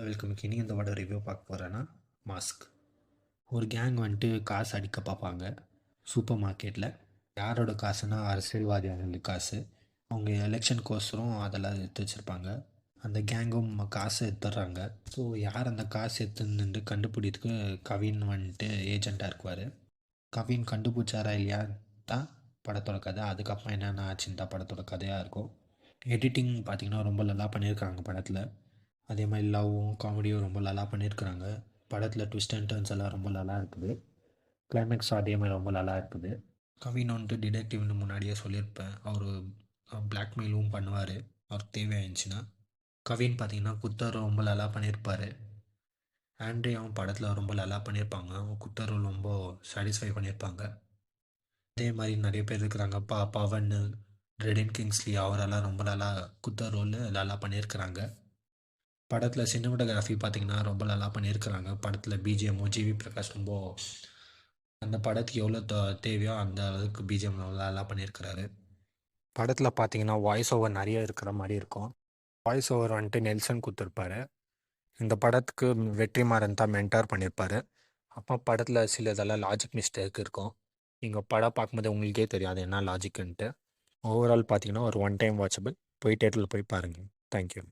Welcome. இனி இந்த படம் ரிவ்யூ பார்க்க போகிறேன்னா மாஸ்க். ஒரு கேங் வந்துட்டு காசு அடிக்க பார்ப்பாங்க சூப்பர் மார்க்கெட்டில். யாரோட காசுனா அரசியல்வாதிகளோட காசு. அவங்க எலெக்ஷனுக்கோசரம் அதெல்லாம் எடுத்து வச்சுருப்பாங்க. அந்த கேங்கும் காசு எடுத்துடுறாங்க. ஸோ யார் அந்த காசு எடுத்துன்னு கண்டுபிடிக்கிறதுக்கு கவின் வந்துட்டு ஏஜெண்ட்டாக இருக்குவார். கவின் கண்டுபிடிச்சாரா இல்லையா தான் படத்தோட கதை. அதுக்கப்புறம் என்னென்ன ஆச்சுன்னு தான் படத்தோட கதையாக இருக்கும். எடிட்டிங் பார்த்திங்கன்னா ரொம்ப நல்லா பண்ணியிருக்காங்க படத்தில். அதே மாதிரி லவ்வும் காமெடியும் ரொம்ப நல்லா பண்ணியிருக்கிறாங்க. படத்தில் ட்விஸ்ட் அண்ட் டர்ன்ஸ் எல்லாம் ரொம்ப நல்லா இருக்குது. கிளைமேக்ஸும் அதே மாதிரி ரொம்ப நல்லா இருக்குது. கவின் வந்துட்டு டிடெக்டிவ்னு முன்னாடியே சொல்லியிருப்பேன். அவர் பிளாக்மெயிலும் பண்ணுவார் அவருக்கு தேவையாயிருந்துச்சுன்னா. கவின் பார்த்திங்கன்னா குத்தர் ரொம்ப நல்லா பண்ணியிருப்பார். ஆண்ட்ரியாவும் படத்தில் ரொம்ப நல்லா பண்ணியிருப்பாங்க. அவங்க குத்தர் ரொம்ப சாட்டிஸ்ஃபை பண்ணியிருப்பாங்க. அதே மாதிரி நிறைய பேர் இருக்கிறாங்க. பவன், ரெடின் கிங்ஸ்லி அவரெல்லாம் ரொம்ப நல்லா குத்தர் ரோல் நல்லா பண்ணியிருக்கிறாங்க. படத்தில் சினிமாட்டோகிராஃபி பார்த்திங்கன்னா ரொம்ப நல்லா பண்ணியிருக்கிறாங்க. படத்தில் பிஜிஎம்மும் ஜிவி பிரகாஷ் ரொம்ப அந்த படத்துக்கு எவ்வளோ தேவையோ அந்த அளவுக்கு பிஜிஎம் நல்லா பண்ணியிருக்கிறாரு. படத்தில் பார்த்திங்கன்னா வாய்ஸ் ஓவர் நிறைய இருக்கிற மாதிரி இருக்கும். வாய்ஸ் ஓவர் வந்துட்டு நெல்சன் கொடுத்துருப்பாரு. இந்த படத்துக்கு வெற்றிமாறன் தான் மென்டார் பண்ணியிருப்பார். அப்போ படத்தில் சில இதெல்லாம் லாஜிக் மிஸ்டேக் இருக்கும். நீங்கள் படம் பார்க்கும்போது உங்களுக்கே தெரியும் அது என்ன லாஜிக்குன்ட்டு. ஓவரால் பார்த்திங்கன்னா ஒரு ஒன் டைம் வாட்சபிள். போய் தேட்டரில் போய் பாருங்கள். தேங்க்யூ.